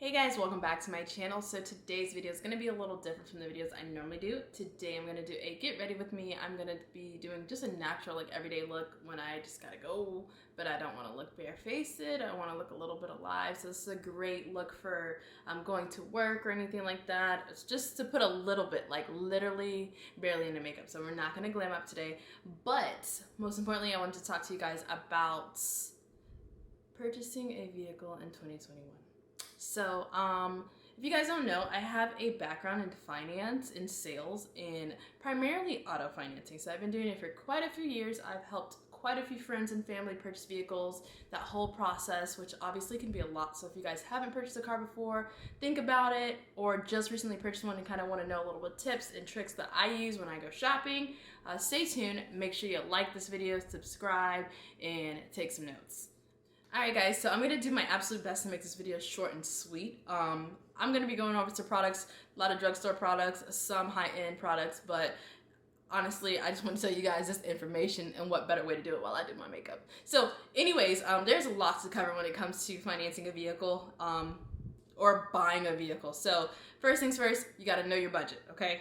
Hey guys, welcome back to my channel. So today's video is going to be a little different from the videos I normally do. Today I'm going to do a get ready with me. I'm going to be doing just a natural, like, everyday look when I just gotta go, but I don't want to look barefaced. I want to look a little bit alive. So this is a great look for going to work or anything like that. It's just to put a little bit, like literally barely into makeup. So we're not going to glam up today, but most importantly, I wanted to talk to you guys about purchasing a vehicle in 2021. So, if you guys don't know, I have a background in finance, in sales, in primarily auto financing. So I've been doing it for quite a few years. I've helped quite a few friends and family purchase vehicles, that whole process, which obviously can be a lot. So if you guys haven't purchased a car before, think about it, or just recently purchased one and kind of want to know a little bit of tips and tricks that I use when I go shopping, stay tuned. Make sure you like this video, subscribe, and take some notes. Alright guys, so I'm going to do my absolute best to make this video short and sweet. I'm going to be going over some products, a lot of drugstore products, some high-end products, but honestly, I just want to tell you guys this information and what better way to do it while I do my makeup. So anyways, there's lots to cover when it comes to financing a vehicle or buying a vehicle. So first things first, you got to know your budget, okay?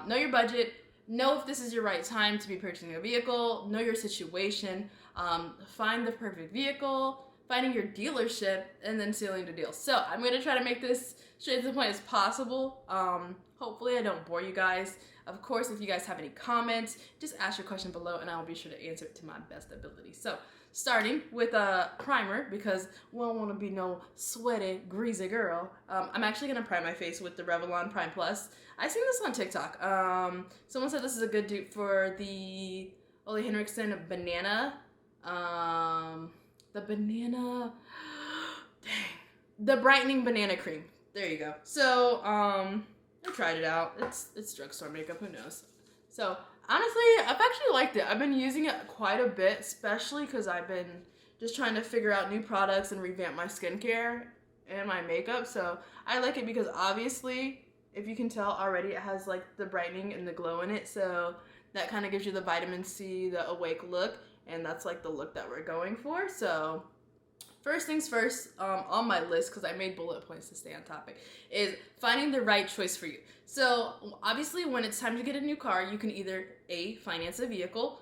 Know your budget. Know if this is your right time to be purchasing a vehicle. Know your situation. Find the perfect vehicle. Finding your dealership, and then sealing the deal. So I'm going to try to make this straight to the point as possible. Hopefully I don't bore you guys. Of course, if you guys have any comments, just ask your question below and I'll be sure to answer it to my best ability. So starting with a primer, because we don't want to be no sweaty, greasy girl. I'm actually going to prime my face with the Revelon Prime Plus. I seen this on TikTok. Someone said this is a good dupe for the Ole Henriksen banana. The banana, dang, the brightening banana cream. There you go. So, I tried it out. It's drugstore makeup, who knows? So, honestly, I've actually liked it. I've been using it quite a bit, especially because I've been just trying to figure out new products and revamp my skincare and my makeup. So, I like it because obviously, if you can tell already, it has like the brightening and the glow in it. So, that kind of gives you the vitamin C, the awake look. And that's like the look that we're going for. So first things first, on my list, because I made bullet points to stay on topic, is finding the right choice for you. So obviously when it's time to get a new car, you can either A, finance a vehicle,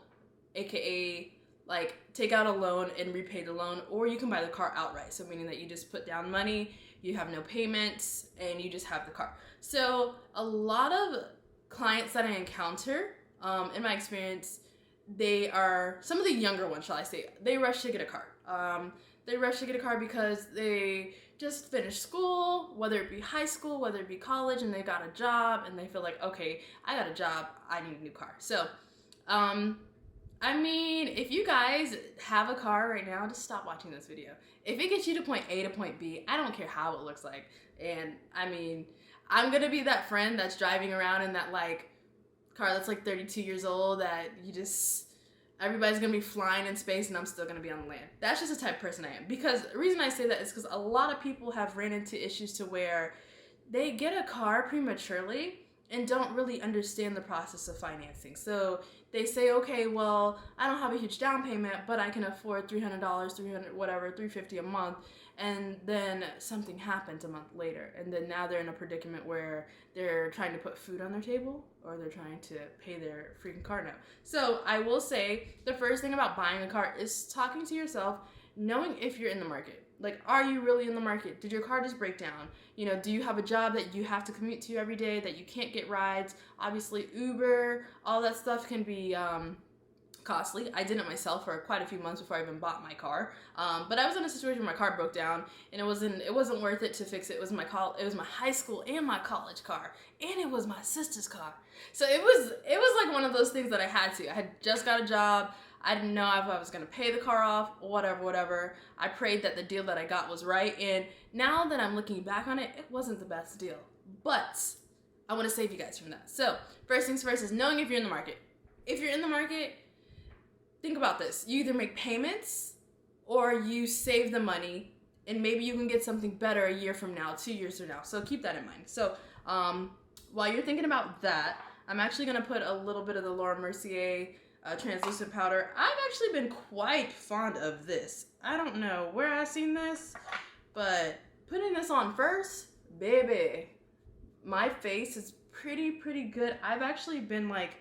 aka like take out a loan and repay the loan, or you can buy the car outright. So meaning that you just put down money, you have no payments, and you just have the car. So a lot of clients that I encounter, in my experience, they are, some of the younger ones, shall I say, they rush to get a car. They rush to get a car because they just finished school, whether it be high school, whether it be college, and they got a job, and they feel like, okay, I got a job, I need a new car. So, I mean, if you guys have a car right now, just stop watching this video. If it gets you to point A to point B, I don't care how it looks like. And, I mean, I'm gonna be that friend that's driving around in that, like, car that's like 32 years old that you just, everybody's gonna be flying in space and I'm still gonna be on the land. That's just the type of person I am. Because the reason I say that is because a lot of people have ran into issues to where they get a car prematurely and don't really understand the process of financing. So they say, okay, well, I don't have a huge down payment, but I can afford $300, $300, whatever, $350 a month. And then something happens a month later. And then now they're in a predicament where they're trying to put food on their table or they're trying to pay their freaking car note. So I will say the first thing about buying a car is talking to yourself, knowing if you're in the market. Like, are you really in the market? Did your car just break down? You know, do you have a job that you have to commute to every day, that you can't get rides? Obviously, Uber, all that stuff can be costly. I did it myself for quite a few months before I even bought my car. But I was in a situation where my car broke down, and it wasn't worth it to fix it. It was my high school and my college car, and it was my sister's car. So it was like one of those things that I had to. I had just got a job. I didn't know if I was going to pay the car off, whatever. I prayed that the deal that I got was right. And now that I'm looking back on it, it wasn't the best deal. But I want to save you guys from that. So first things first is knowing if you're in the market. If you're in the market, think about this. You either make payments or you save the money, and maybe you can get something better a year from now, 2 years from now. So keep that in mind. So while you're thinking about that, I'm actually going to put a little bit of the Mercier translucent powder. I've actually been quite fond of this. I don't know where I've seen this, but putting this on first, baby, my face is pretty good. I've actually been like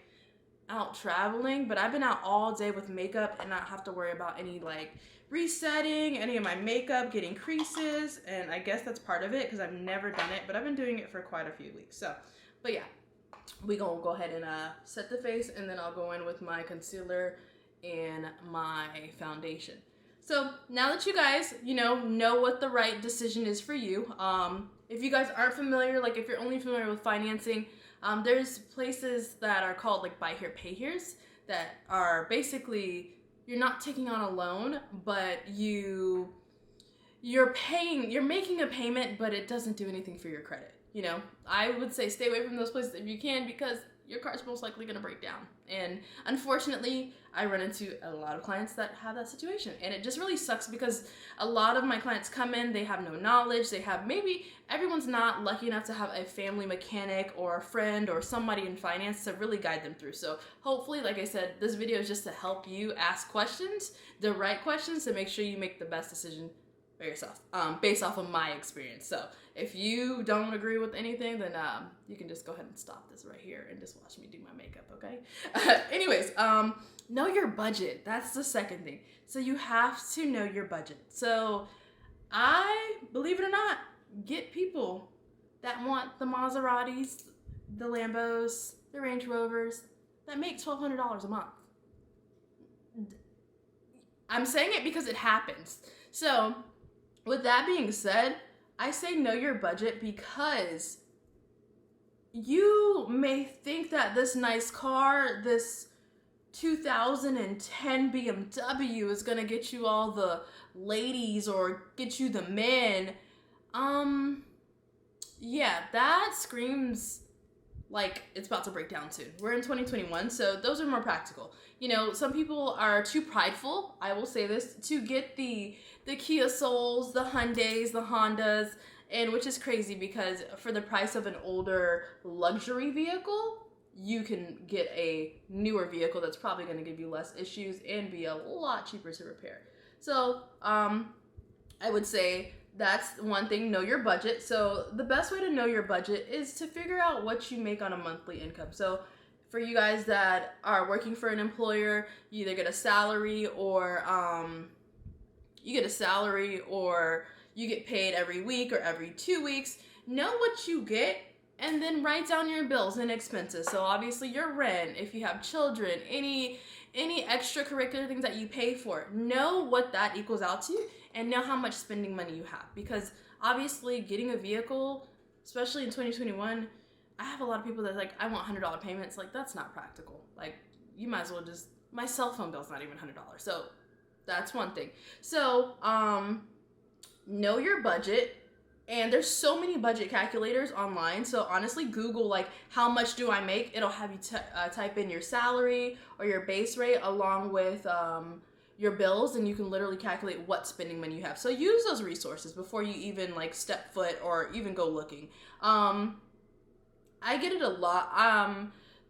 out traveling, but I've been out all day with makeup and not have to worry about any like resetting any of my makeup, getting creases, and I guess that's part of it because I've never done it, but I've been doing it for quite a few weeks. So, but yeah, we gonna go ahead and set the face, and then I'll go in with my concealer and my foundation. So now that you guys, know what the right decision is for you, if you guys aren't familiar, like if you're only familiar with financing, there's places that are called like buy here, pay here's that are basically, you're not taking on a loan, but you're making a payment, but it doesn't do anything for your credit. I would say stay away from those places if you can, because your car's most likely gonna break down. And unfortunately, I run into a lot of clients that have that situation. And it just really sucks because a lot of my clients come in, they have no knowledge, maybe everyone's not lucky enough to have a family mechanic or a friend or somebody in finance to really guide them through. So hopefully, like I said, this video is just to help you ask questions, the right questions, to make sure you make the best decision by yourself, based off of my experience. So if you don't agree with anything, then you can just go ahead and stop this right here and just watch me do my makeup, okay? Anyways, know your budget. That's the second thing. So you have to know your budget. So believe it or not, get people that want the Maseratis, the Lambos, the Range Rovers that make $1,200 a month. I'm saying it because it happens. So with that being said, I say know your budget because you may think that this nice car, this 2010 BMW is gonna get you all the ladies or get you the men. Yeah, that screams like it's about to break down soon. We're in 2021, so those are more practical. Some people are too prideful, I will say this, to get the Kia Souls, the Hyundais, the Hondas, and which is crazy because for the price of an older luxury vehicle, you can get a newer vehicle that's probably going to give you less issues and be a lot cheaper to repair. So I would say that's one thing, know your budget. So the best way to know your budget is to figure out what you make on a monthly income. So for you guys that are working for an employer, you either get a salary or you get paid every week or every 2 weeks. Know what you get and then write down your bills and expenses. So obviously your rent, if you have children, any extracurricular things that you pay for, know what that equals out to and know how much spending money you have. Because obviously getting a vehicle, especially in 2021, I have a lot of people that are like, I want $100 payments. Like, that's not practical. Like, you might as well my cell phone bill's not even $100. So that's one thing. So, know your budget. And there's so many budget calculators online. So honestly, Google like, how much do I make? It'll have you type in your salary or your base rate along with your bills, and you can literally calculate what spending money you have. So use those resources before you even like step foot or even go looking. I get it a lot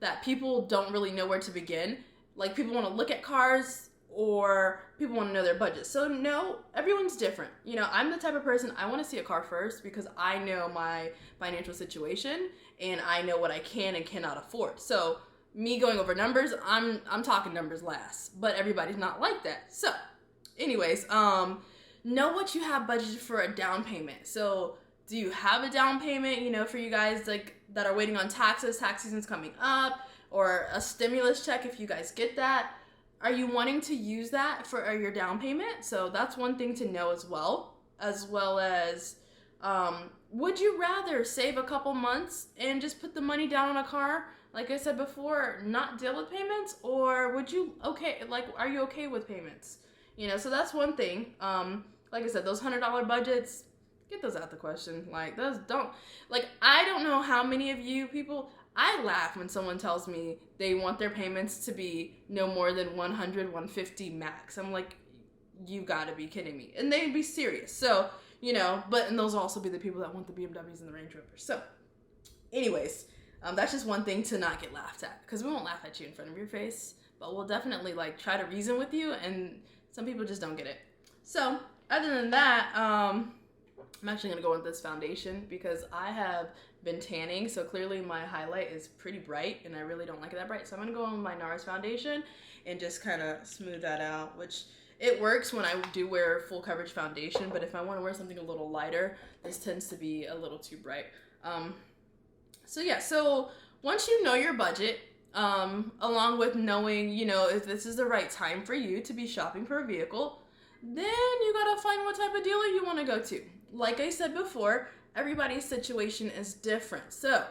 that people don't really know where to begin. Like, people want to look at cars or people want to know their budget. So no, everyone's different. I'm the type of person, I want to see a car first because I know my financial situation and I know what I can and cannot afford. So me going over numbers, I'm talking numbers last, but everybody's not like that. So anyways, know what you have budgeted for a down payment. So do you have a down payment, for you guys like that are waiting on taxes, tax season's coming up, or a stimulus check if you guys get that? Are you wanting to use that for your down payment? So that's one thing to know as well as would you rather save a couple months and just put the money down on a car, like I said before, not deal with payments, or are you okay with payments? So that's one thing. Like I said, those $100 budgets, get those out the question. Like, those I don't know how many of you people, I laugh when someone tells me they want their payments to be no more than $100, $150 max. I'm like, you gotta be kidding me. And they'd be serious. So, and those will also be the people that want the BMWs and the Range Rovers. So anyways, that's just one thing to not get laughed at, because we won't laugh at you in front of your face, but we'll definitely try to reason with you, and some people just don't get it. So other than that, I'm actually gonna go with this foundation because I have been tanning, so clearly my highlight is pretty bright and I really don't like it that bright. So I'm gonna go on with my Nars foundation and just kind of smooth that out, which it works when I do wear full coverage foundation, but if I want to wear something a little lighter, this tends to be a little too bright. So yeah, so once you know your budget, along with knowing, you know, if this is the right time for you to be shopping for a vehicle, then you gotta find what type of dealer you want to go to. Like I said before, everybody's situation is different. So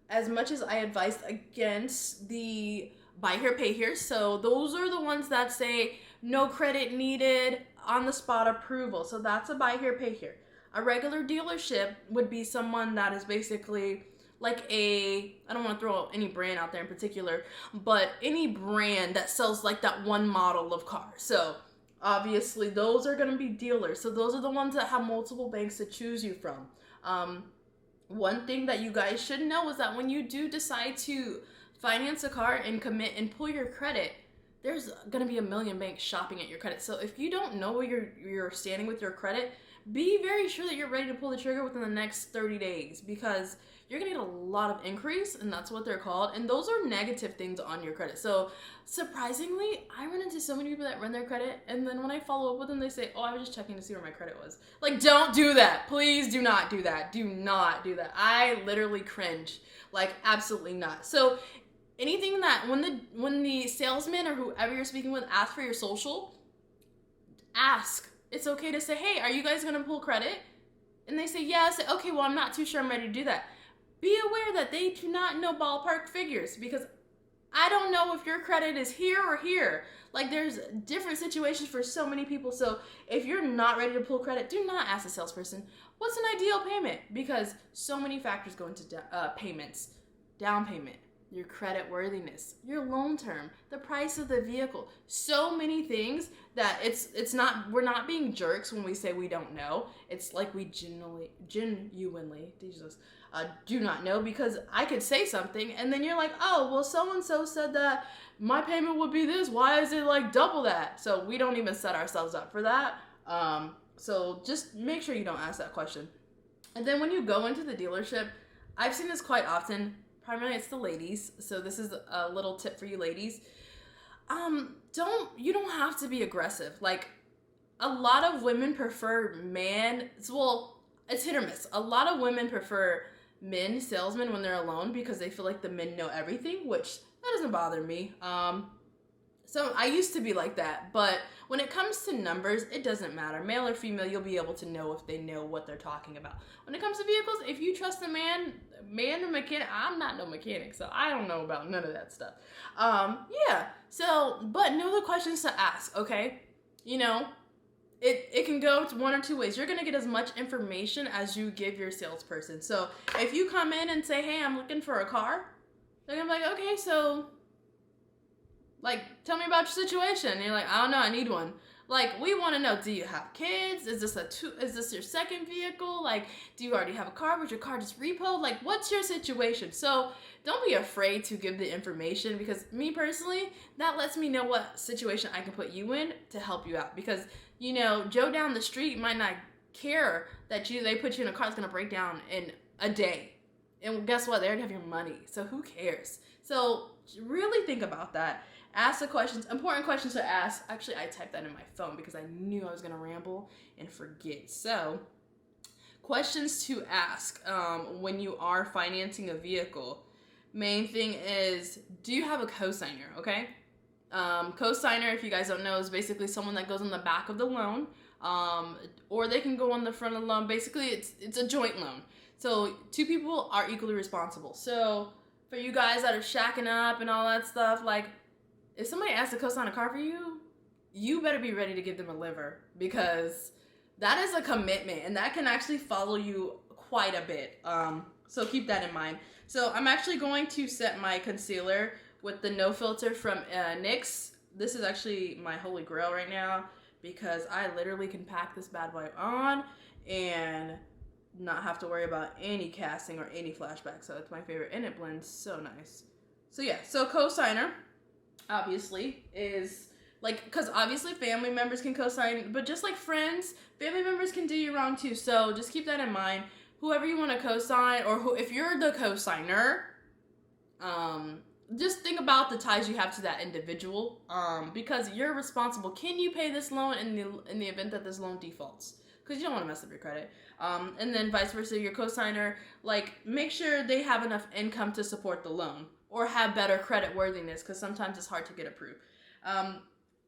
as much as I advise against the buy here, pay here, so those are the ones that say no credit needed, on the spot approval. So that's a buy here, pay here. A regular dealership would be someone that is basically like I don't want to throw any brand out there in particular, but any brand that sells like that one model of car. So obviously those are going to be dealers. So those are the ones that have multiple banks to choose you from. One thing that you guys should know is that when you do decide to finance a car and commit and pull your credit, there's going to be a million banks shopping at your credit. So if you don't know where you're standing with your credit, be very sure that you're ready to pull the trigger within the next 30 days because you're going to get a lot of increase, and that's what they're called. And those are negative things on your credit. So surprisingly, I run into so many people that run their credit, and then when I follow up with them, they say, oh, I was just checking to see where my credit was. Like, don't do that. Please do not do that. Do not do that. I literally cringe. Like, absolutely not. So anything that when the salesman or whoever you're speaking with asks for your social, ask. It's okay to say, hey, are you guys going to pull credit? And they say, yes. Okay, well, I'm not too sure I'm ready to do that. Be aware that they do not know ballpark figures because I don't know if your credit is here or here. Like, there's different situations for so many people. So if you're not ready to pull credit, do not ask a salesperson, what's an ideal payment? Because so many factors go into payments. Down payment, your credit worthiness, your loan term, the price of the vehicle. So many things that it's not, we're not being jerks when we say we don't know. It's like we genuinely, Jesus, do not know, because I could say something and then you're like, oh, well, so-and-so said that my payment would be this. Why is it like double that? So we don't even set ourselves up for that. So just make sure you don't ask that question. And then when you go into the dealership, I've seen this quite often. Primarily it's the ladies. So this is a little tip for you ladies. You don't have to be aggressive. Like, a lot of women prefer it's hit or miss. A lot of women prefer men salesmen when they're alone because they feel like the men know everything, which that doesn't bother me. So I used to be like that, but when it comes to numbers, it doesn't matter. Male or female, you'll be able to know if they know what they're talking about. When it comes to vehicles, if you trust a man or mechanic, I'm not no mechanic, so I don't know about none of that stuff. Yeah, so, but know the questions to ask, okay? You know, it can go one or two ways. You're gonna get as much information as you give your salesperson. So if you come in and say, hey, I'm looking for a car, they're gonna be like, okay, so, like, tell me about your situation. And you're like, I don't know, I need one. Like, we want to know, do you have kids? Is this your second vehicle? Like, do you already have a car? Was your car just repoed? Like, what's your situation? So don't be afraid to give the information, because me personally, that lets me know what situation I can put you in to help you out. Because, you know, Joe down the street might not care that they put you in a car that's going to break down in a day. And guess what? They already have your money. So who cares? So really think about that. Ask the questions, important questions to ask. Actually, I typed that in my phone because I knew I was going to ramble and forget. So, questions to ask when you are financing a vehicle. Main thing is, do you have a cosigner, okay? Cosigner, if you guys don't know, is basically someone that goes on the back of the loan, or they can go on the front of the loan. Basically, it's a joint loan. So, two people are equally responsible. So, for you guys that are shacking up and all that stuff, like, if somebody asks to co-sign a car for you, you better be ready to give them a liver, because that is a commitment and that can actually follow you quite a bit. So keep that in mind. So I'm actually going to set my concealer with the No Filter from NYX. This is actually my holy grail right now, because I literally can pack this bad boy on and not have to worry about any casting or any flashback. So it's my favorite and it blends so nice. So yeah, so cosigner obviously is Like, because obviously family members can co-sign, but just like friends, family members can do you wrong too. So just keep that in mind. Whoever you want to co-sign, or if you're the co-signer, just think about the ties you have to that individual, because you're responsible. Can you pay this loan in the event that this loan defaults? Because you don't want to mess up your credit. And then vice versa, your co-signer, like, make sure they have enough income to support the loan or have better credit worthiness, because sometimes it's hard to get approved.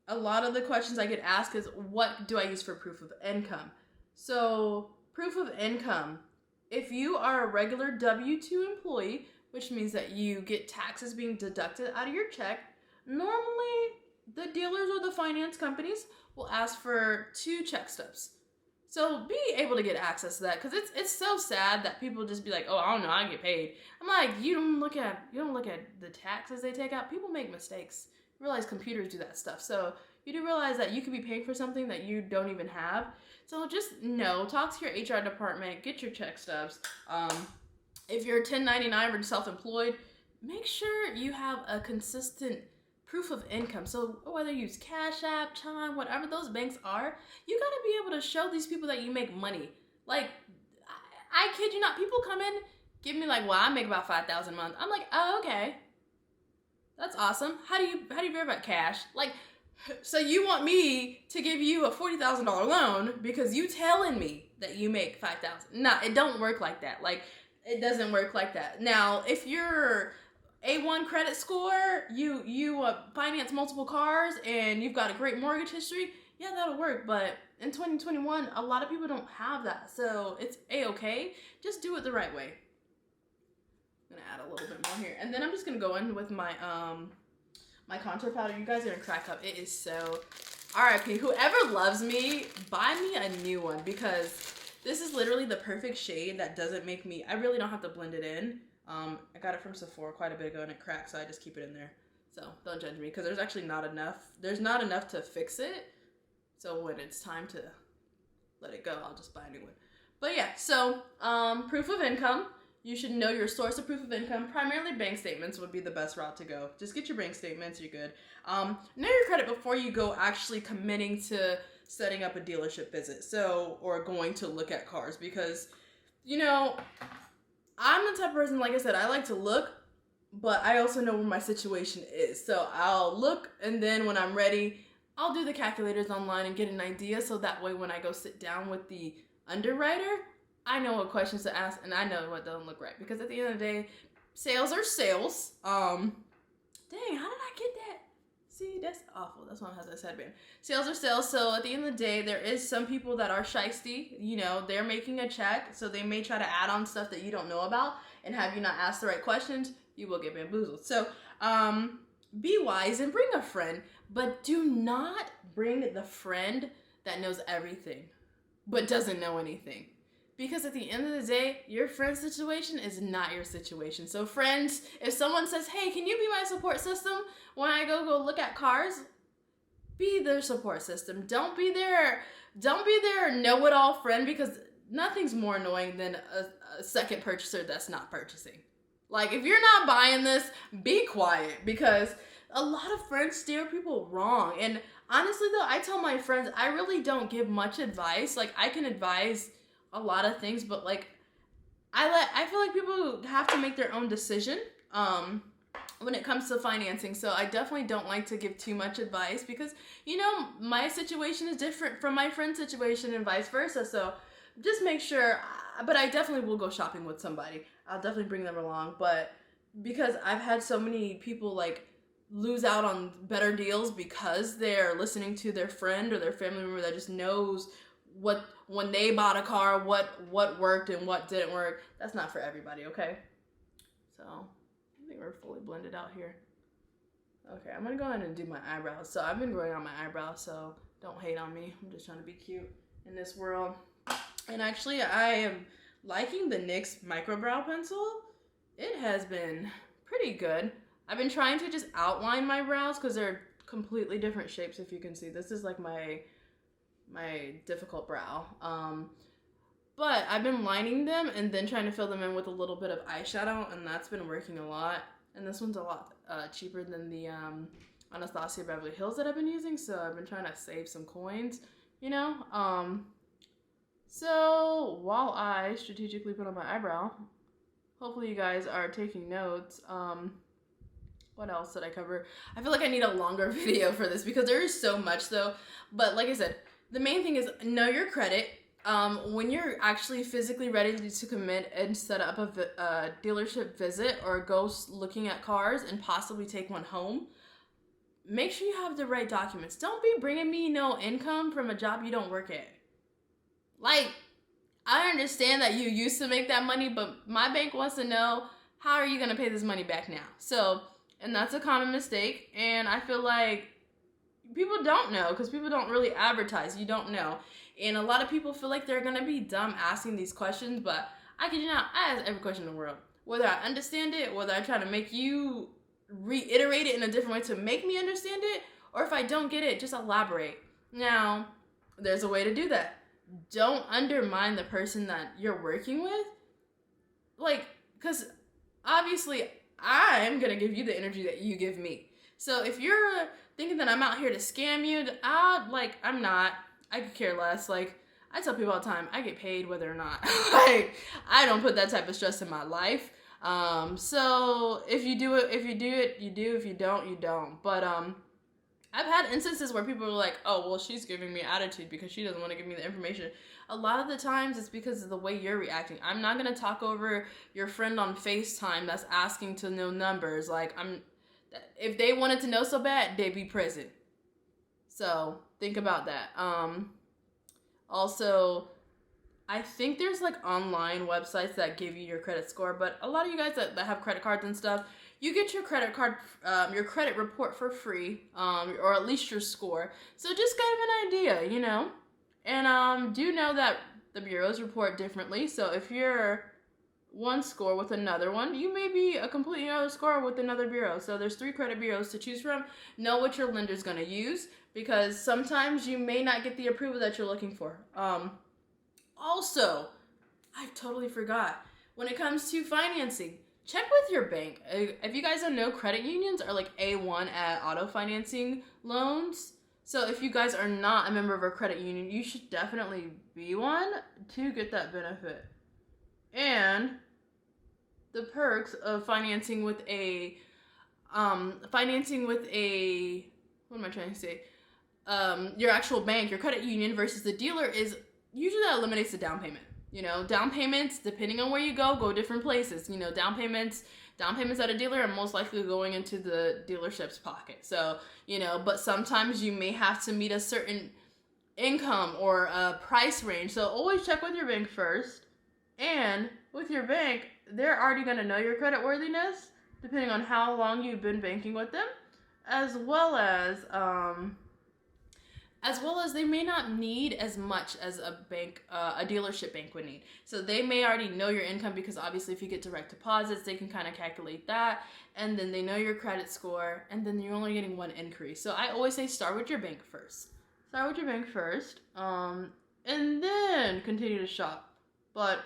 A lot of the questions I get asked is, what do I use for proof of income? So proof of income, if you are a regular W-2 employee, which means that you get taxes being deducted out of your check, normally the dealers or the finance companies will ask for 2 check stubs. So be able to get access to that, because it's so sad that people just be like, oh, I don't know, I get paid. I'm like, you don't look at the taxes they take out. People make mistakes. You realize computers do that stuff. So you do realize that you could be paying for something that you don't even have. So just talk to your HR department, get your check stubs. If you're 1099 or self-employed, make sure you have a consistent proof of income. So whether you use Cash App, Chime, whatever those banks are, you gotta be able to show these people that you make money. Like, I kid you not, people come in, give me like, well, I make about $5,000 a month. I'm like, oh, okay. That's awesome. How do you verify cash? Like, so you want me to give you a $40,000 loan because you telling me that you make $5,000? Nah, it don't work like that. Like, it doesn't work like that. Now, if you're A1 credit score, you finance multiple cars, and you've got a great mortgage history, yeah, that'll work. But in 2021, a lot of people don't have that, so it's A-okay. Just do it the right way. I'm gonna add a little bit more here, and then I'm just gonna go in with my my contour powder. You guys are gonna crack up. It is so RIP. Whoever loves me, buy me a new one, because this is literally the perfect shade that doesn't make me, I really don't have to blend it in. I got it from Sephora quite a bit ago and it cracked, so I just keep it in there. So don't judge me, because there's actually not enough. There's not enough to fix it. So when it's time to let it go, I'll just buy a new one. But yeah, so proof of income. You should know your source of proof of income. Primarily bank statements would be the best route to go. Just get your bank statements, you're good. Know your credit before you go actually committing to setting up a dealership visit. Or going to look at cars, because, I'm the type of person, like I said, I like to look, but I also know where my situation is. So I'll look, and then when I'm ready, I'll do the calculators online and get an idea, so that way when I go sit down with the underwriter, I know what questions to ask, and I know what doesn't look right. Because at the end of the day, sales are sales. Dang, how did I get that? See, that's awful. That's why it has this headband. Sales are sales, so at the end of the day, there is some people that are shysty. They're making a check, so they may try to add on stuff that you don't know about, and have you not asked the right questions, you will get bamboozled. So, be wise and bring a friend, but do not bring the friend that knows everything, but doesn't know anything. Because at the end of the day, your friend's situation is not your situation. So friends, if someone says, hey, can you be my support system when I go look at cars? Be their support system. Don't be their know-it-all friend, because nothing's more annoying than a second purchaser that's not purchasing. Like, if you're not buying this, be quiet, because a lot of friends steer people wrong. And honestly though, I tell my friends, I really don't give much advice. Like, I can advise a lot of things, but like, I feel like people have to make their own decision when it comes to financing. So I definitely don't like to give too much advice, because my situation is different from my friend's situation and vice versa. So just make sure, but I definitely will go shopping with somebody. I'll definitely bring them along, but because I've had so many people like lose out on better deals because they're listening to their friend or their family member that just knows when they bought a car, what worked and what didn't work. That's not for everybody, okay? So I think we're fully blended out here. Okay, I'm gonna go ahead and do my eyebrows. So I've been growing out my eyebrows, so don't hate on me. I'm just trying to be cute in this world. And actually, I am liking the NYX Microbrow pencil. It has been pretty good. I've been trying to just outline my brows, because they're completely different shapes, if you can see. This is like my difficult brow. But I've been lining them and then trying to fill them in with a little bit of eyeshadow, and that's been working a lot. And this one's a lot cheaper than the Anastasia Beverly Hills that I've been using, so I've been trying to save some coins, you know. So while I strategically put on my eyebrow, hopefully you guys are taking notes. What else did I cover? I feel like I need a longer video for this because there is so much though. But like I said, the main thing is know your credit. When you're actually physically ready to commit and set up a dealership visit or go looking at cars and possibly take one home, make sure you have the right documents. Don't be bringing me no income from a job you don't work at. Like, I understand that you used to make that money, but my bank wants to know, how are you going to pay this money back now? So, and that's a common mistake. And I feel like people don't know because people don't really advertise. You don't know. And a lot of people feel like they're going to be dumb asking these questions, but I kid you not, I ask every question in the world. Whether I understand it, whether I try to make you reiterate it in a different way to make me understand it, or if I don't get it, just elaborate. Now, there's a way to do that. Don't undermine the person that you're working with. Like, because obviously I'm going to give you the energy that you give me. So if you're thinking that I'm out here to scam you, I'm not. I could care less. Like, I tell people all the time, I get paid whether or not. Like, I don't put that type of stress in my life. So if you do it, you do. If you don't, you don't. But, I've had instances where people are like, oh, well, she's giving me attitude because she doesn't want to give me the information. A lot of the times it's because of the way you're reacting. I'm not going to talk over your friend on FaceTime that's asking to know numbers. Like, if they wanted to know so bad, they'd be prison. So think about that. Also, I think there's like online websites that give you your credit score, but a lot of you guys that have credit cards and stuff, you get your credit card, your credit report for free, or at least your score. So just kind of an idea, you know. And do know that the bureaus report differently. So if you're one score with another one, you may be a completely other score with another bureau. So there's 3 credit bureaus to choose from. Know what your lender's going to use because sometimes you may not get the approval that you're looking for. Also, I totally forgot. When it comes to financing, check with your bank. If you guys don't know, credit unions are like A1 at auto financing loans. So if you guys are not a member of a credit union, you should definitely be one to get that benefit. And the perks of financing with a, what am I trying to say? Your actual bank, your credit union versus the dealer is usually that eliminates the down payment. You know, down payments, depending on where you go different places. You know, down payments at a dealer are most likely going into the dealership's pocket. So, you know, but sometimes you may have to meet a certain income or a price range. So always check with your bank first. And with your bank, they're already going to know your credit worthiness, depending on how long you've been banking with them, as well as they may not need as much as a dealership bank would need. So they may already know your income because obviously if you get direct deposits, they can kind of calculate that. And then they know your credit score, and then you're only getting one increase. So I always say start with your bank first. And then continue to shop. But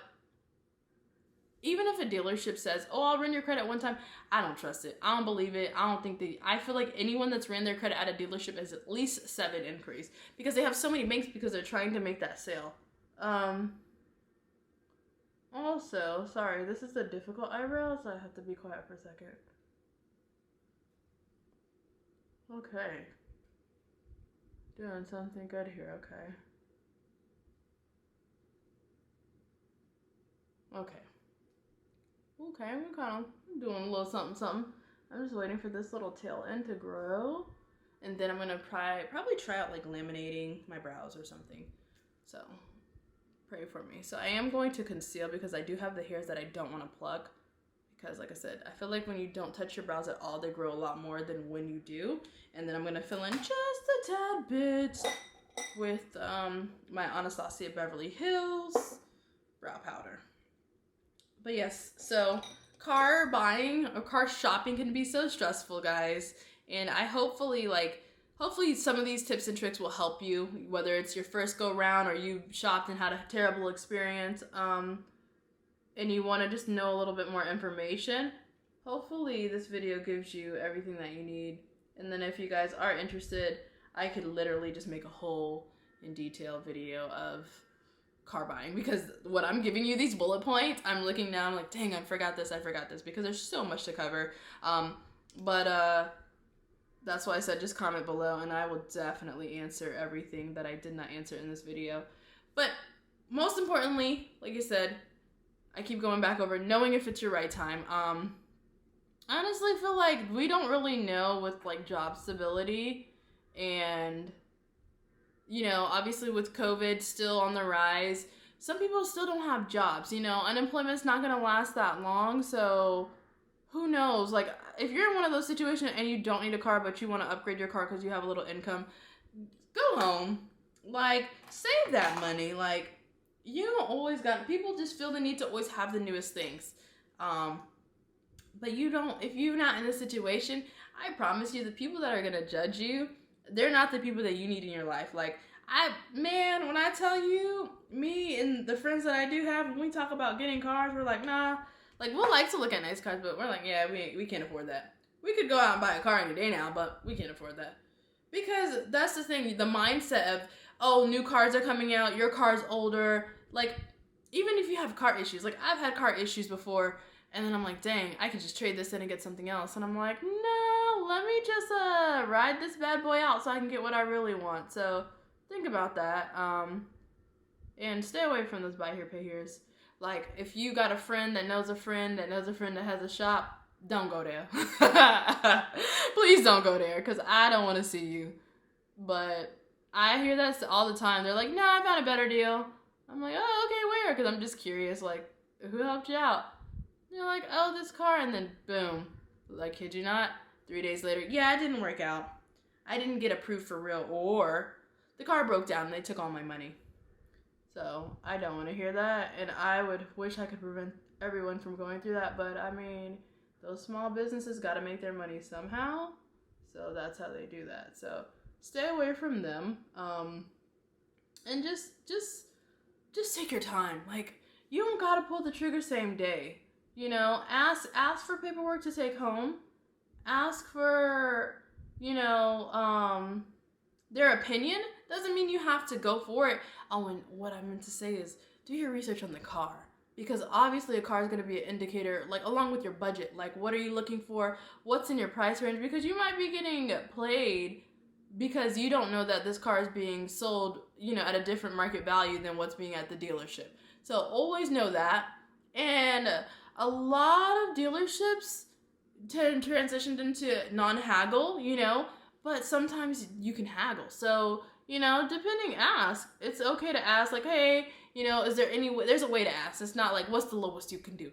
even if a dealership says, oh, I'll run your credit one time, I don't trust it. I don't believe it. I feel like anyone that's ran their credit at a dealership is at least 7 increase because they have so many banks because they're trying to make that sale. Also, sorry, this is a difficult eyebrow, so I have to be quiet for a second. Okay. Doing something good here, okay. Okay, I'm kind of doing a little something. I'm just waiting for this little tail end to grow. And then I'm going to probably try out like laminating my brows or something. So pray for me. So I am going to conceal because I do have the hairs that I don't want to pluck. Because like I said, I feel like when you don't touch your brows at all, they grow a lot more than when you do. And then I'm going to fill in just a tad bit with my Anastasia Beverly Hills brow powder. But yes, so car buying or car shopping can be so stressful, guys. And I hopefully some of these tips and tricks will help you, whether it's your first go round or you shopped and had a terrible experience, and you want to just know a little bit more information. Hopefully this video gives you everything that you need And then if you guys are interested, I could literally just make a whole in detail video of car buying, because what I'm giving you, these bullet points, I'm looking now, I'm like, dang, I forgot this, because there's so much to cover. But that's why I said just comment below, and I will definitely answer everything that I did not answer in this video. But most importantly, like I said, I keep going back over knowing if it's your right time. I honestly feel like we don't really know with like job stability, and you know, obviously with COVID still on the rise, some people still don't have jobs. You know, unemployment's not gonna last that long, so who knows? Like, if you're in one of those situations and you don't need a car but you want to upgrade your car because you have a little income, go home. Like, save that money. Like, you don't always got, people just feel the need to always have the newest things. But you don't, if you're not in this situation, I promise you the people that are going to judge you, they're not the people that you need in your life. Like, man, when I tell you, me and the friends that I do have, when we talk about getting cars, we're like, nah. Like, we'll like to look at nice cars, but we're like, yeah, we can't afford that. We could go out and buy a car any day now, but we can't afford that. Because that's the thing, the mindset of, oh, new cars are coming out, your car's older. Like, even if you have car issues, like, I've had car issues before, and then I'm like, dang, I could just trade this in and get something else. And I'm like, no, let me just ride this bad boy out so I can get what I really want. So think about that. And stay away from those buy here, pay here's. Like, if you got a friend that knows a friend that knows a friend that has a shop, don't go there. Please don't go there, because I don't want to see you. But I hear that all the time. They're like, nah, I found a better deal. I'm like, oh, okay, where? Because I'm just curious, like, who helped you out? They're like, oh, this car, and then boom. Like, kid you not, 3 days later, yeah, it didn't work out. I didn't get approved for real, or the car broke down and they took all my money. So I don't want to hear that, and I would wish I could prevent everyone from going through that, but I mean, those small businesses got to make their money somehow, so that's how they do that. So stay away from them, and just take your time. Like, you don't gotta pull the trigger same day. You know, ask for paperwork to take home. Ask for, you know, their opinion. Doesn't mean you have to go for it. Oh, and what I meant to say is, do your research on the car. Because obviously a car is going to be an indicator, like, along with your budget. Like, what are you looking for? What's in your price range? Because you might be getting played because you don't know that this car is being sold, you know, at a different market value than what's being at the dealership. So always know that. And a lot of dealerships transitioned into non-haggle, you know, but sometimes you can haggle. So, you know, ask. It's okay to ask, like, hey, you know, is there any way? There's a way to ask. It's not like, what's the lowest you can do?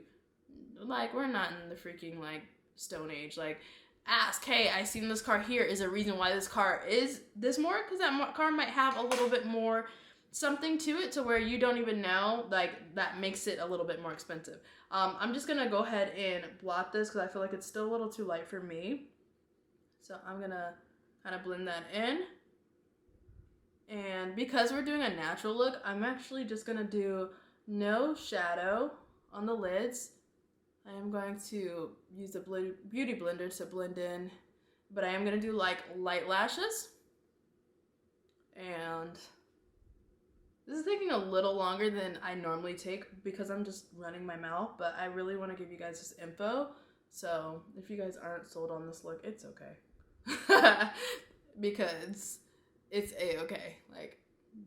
Like, we're not in the freaking, like, Stone Age. Like, ask, hey, I seen this car here. Is there a reason why this car is this more? Because that car might have a little bit more something to it to where you don't even know, like, that makes it a little bit more expensive. I'm just going to go ahead and blot this because I feel like it's still a little too light for me. So I'm going to kind of blend that in. And because we're doing a natural look, I'm actually just going to do no shadow on the lids. I am going to use the beauty blender to blend in, but I am going to do like light lashes. And this is taking a little longer than I normally take because I'm just running my mouth, but I really want to give you guys this info. So if you guys aren't sold on this look, it's okay. Because it's a-okay. Like,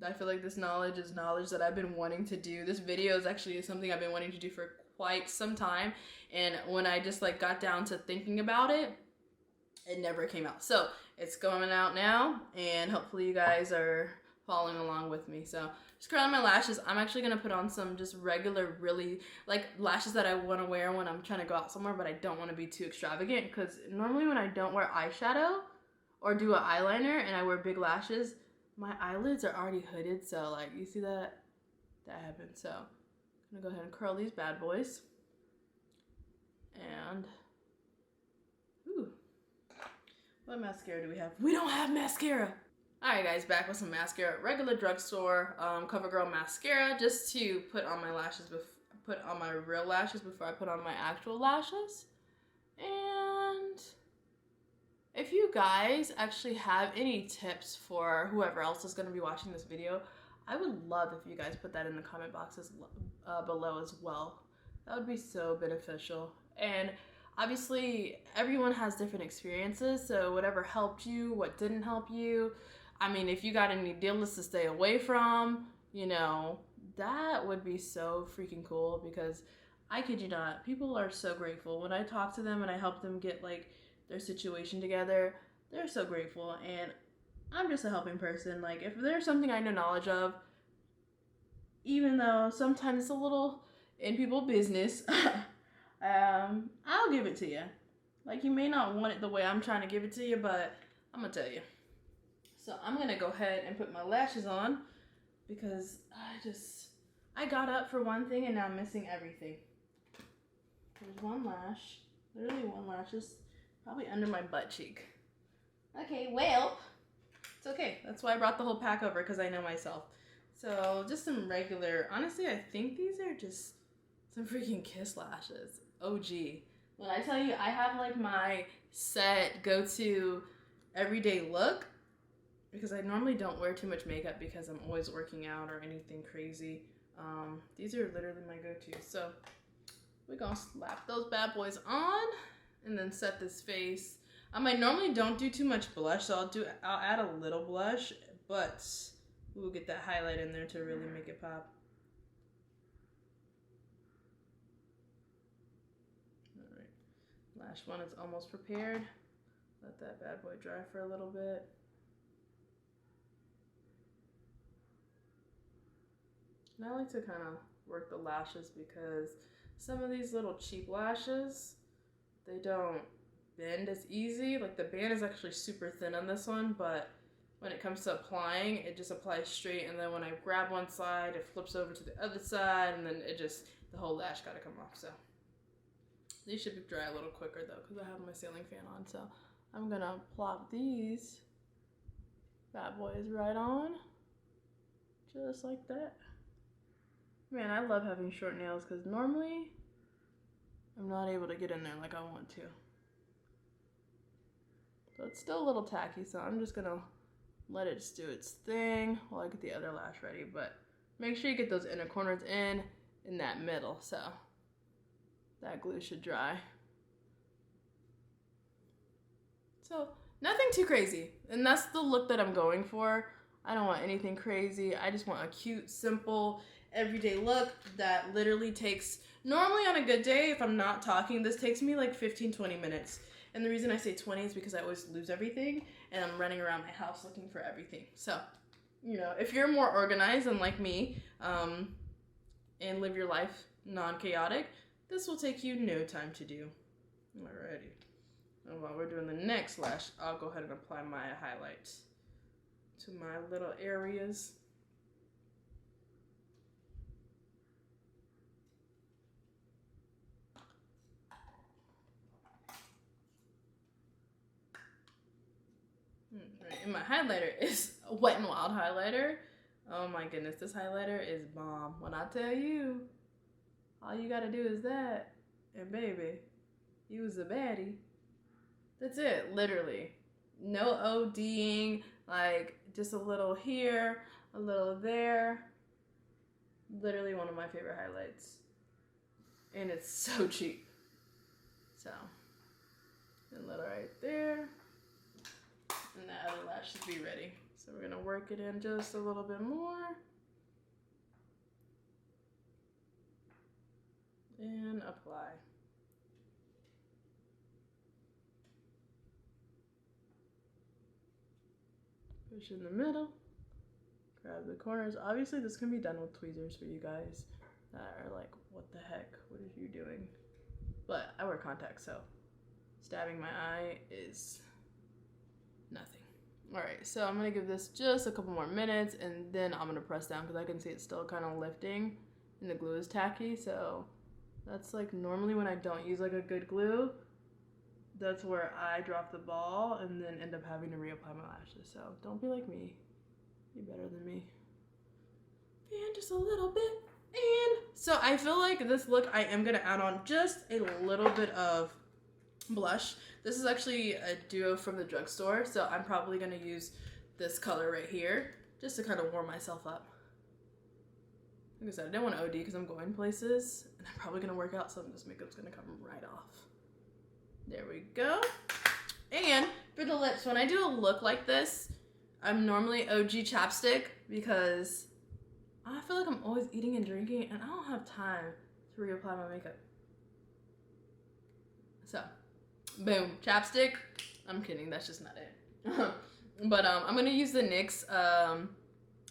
I feel like this knowledge is knowledge that I've been wanting to do. This video is actually something I've been wanting to do for quite some time. And when I just like got down to thinking about it, it never came out. So it's going out now, and hopefully you guys are following along with me. So just curling my lashes. I'm actually going to put on some just regular, really, like, lashes that I want to wear when I'm trying to go out somewhere, but I don't want to be too extravagant, because normally when I don't wear eyeshadow or do an eyeliner and I wear big lashes, my eyelids are already hooded. So, like, you see that? That happened. So I'm going to go ahead and curl these bad boys. And, ooh, what mascara do we have? We don't have mascara. Alright guys, back with some mascara. Regular drugstore CoverGirl mascara, just to put on my lashes, put on my real lashes before I put on my actual lashes. And If you guys actually have any tips for whoever else is going to be watching this video, I would love if you guys put that in the comment boxes below as well. That would be so beneficial. And obviously, everyone has different experiences, so whatever helped you, what didn't help you. I mean, if you got any dealers to stay away from, you know, that would be so freaking cool, because I kid you not, people are so grateful. When I talk to them and I help them get like their situation together, they're so grateful. And I'm just a helping person. Like, if there's something I know knowledge of, even though sometimes it's a little in people's business, I'll give it to you. Like, you may not want it the way I'm trying to give it to you, but I'm gonna tell you. So I'm gonna go ahead and put my lashes on, because I got up for one thing and now I'm missing everything. There's one lash, literally one lash, just probably under my butt cheek. Okay, well, it's okay. That's why I brought the whole pack over, because I know myself. So just some regular, honestly, I think these are just some freaking Kiss lashes. OG. When I tell you, I have like my set go-to everyday look, because I normally don't wear too much makeup because I'm always working out or anything crazy. These are literally my go-to. So we're gonna slap those bad boys on and then set this face. I normally don't do too much blush, so I'll add a little blush, but we'll get that highlight in there to really make it pop. All right, lash one is almost prepared. Let that bad boy dry for a little bit. And I like to kind of work the lashes, because some of these little cheap lashes, they don't bend as easy. Like, the band is actually super thin on this one, but when it comes to applying, it just applies straight, and then when I grab one side, it flips over to the other side, and then the whole lash gotta come off. So these should be dry a little quicker though, because I have my ceiling fan on. So I'm gonna plop these bad boys right on, just like that. Man, I love having short nails, because normally I'm not able to get in there like I want to. So it's still a little tacky, so I'm just gonna let it just do its thing while I get the other lash ready. But make sure you get those inner corners in that middle, so that glue should dry. So nothing too crazy, and that's the look that I'm going for. I don't want anything crazy. I just want a cute, simple, everyday look that literally takes, normally on a good day, if I'm not talking, this takes me like 15-20 minutes. And the reason I say 20 is because I always lose everything, and I'm running around my house looking for everything. So, you know, if you're more organized and like me, and live your life non-chaotic, this will take you no time to do. Alrighty. And while we're doing the next lash, I'll go ahead and apply my highlights to my little areas. Right. And my highlighter is a Wet n Wild highlighter. Oh my goodness, this highlighter is bomb. When I tell you, all you gotta do is that, and baby, you was a baddie. That's it, literally. No ODing, like just a little here, a little there. Literally one of my favorite highlights. And it's so cheap. So, and a little right there. And the other lash should be ready. So we're gonna work it in just a little bit more. And apply. Push in the middle. Grab the corners. Obviously this can be done with tweezers for you guys that are like, what the heck? What are you doing? But I wear contacts, so stabbing my eye is nothing. All right, so I'm gonna give this just a couple more minutes, and then I'm gonna press down, because I can see it's still kind of lifting and the glue is tacky. So that's like normally when I don't use like a good glue, that's where I drop the ball and then end up having to reapply my lashes. So don't be like me, be better than me. And just a little bit. And so I feel like this look, I am gonna add on just a little bit of blush. This is actually a duo from the drugstore, so I'm probably going to use this color right here just to kind of warm myself up. Like I said, I didn't want to OD because I'm going places, and I'm probably going to work out, so this makeup's going to come right off. There we go. And for the lips, when I do a look like this, I'm normally OG chapstick because I feel like I'm always eating and drinking, and I don't have time to reapply my makeup. So, boom, chapstick. I'm kidding, that's just not it. But I'm gonna use the NYX.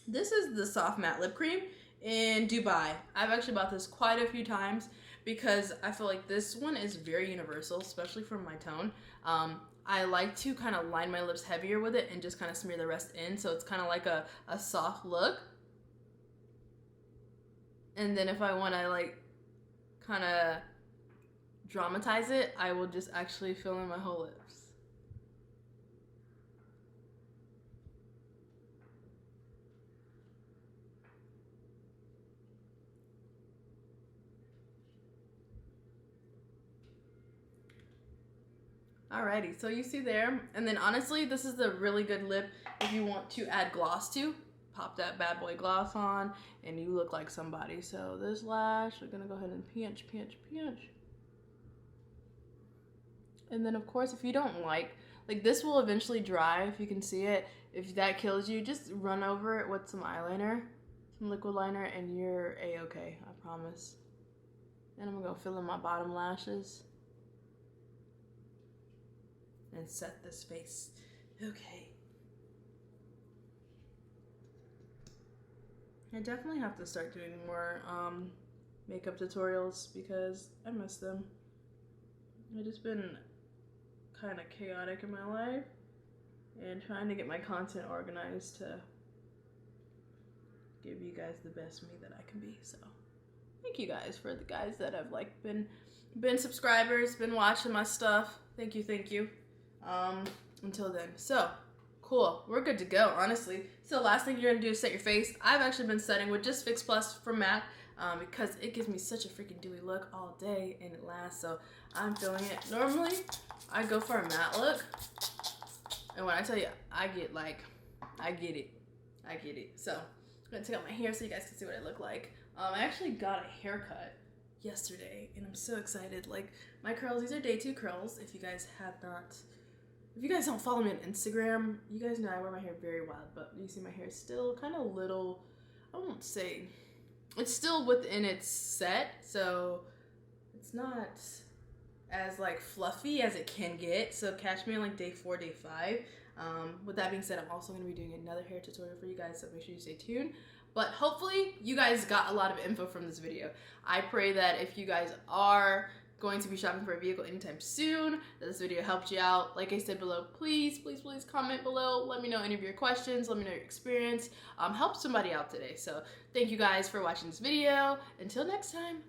This is the soft matte lip cream in Dubai. I've actually bought this quite a few times because I feel like this one is very universal, especially for my tone. I like to kind of line my lips heavier with it and just kind of smear the rest in, so it's kind of like a soft look. And then if I want to like kind of dramatize it, I will just actually fill in my whole lips. Alrighty, so you see there, and then honestly, this is the really good lip if you want to add gloss to. Pop that bad boy gloss on, and you look like somebody. So this lash, we're gonna go ahead and pinch. And then of course, if you don't like this will eventually dry, if you can see it. If that kills you, just run over it with some eyeliner, some liquid liner, and you're a-okay, I promise. And I'm gonna go fill in my bottom lashes. And set this face. Okay. I definitely have to start doing more makeup tutorials because I miss them. I've just been kind of chaotic in my life and trying to get my content organized to give you guys the best me that I can be. So thank you guys for the guys that have like been subscribers, been watching my stuff. Thank you. Until then. So, cool. We're good to go, honestly. So, last thing you're going to do is set your face. I've actually been setting with just Fix Plus from MAC because it gives me such a freaking dewy look all day and it lasts. So, I'm feeling it. Normally, I go for a matte look. And when I tell you, I get it. So, I'm going to take out my hair so you guys can see what I look like. I actually got a haircut yesterday and I'm so excited. Like, my curls, these are day 2 curls. If you guys don't follow me on Instagram, you guys know I wear my hair very wild, but you see my hair is still kind of little, I won't say, it's still within its set, so it's not as like fluffy as it can get, so catch me on like day 4, day 5. With that being said, I'm also going to be doing another hair tutorial for you guys, so make sure you stay tuned. But hopefully you guys got a lot of info from this video. I pray that if you guys are going to be shopping for a vehicle anytime soon, that this video helped you out. Like I said below, please comment below. Let me know any of your questions. Let me know your experience. Help somebody out today. So thank you guys for watching this video. Until next time.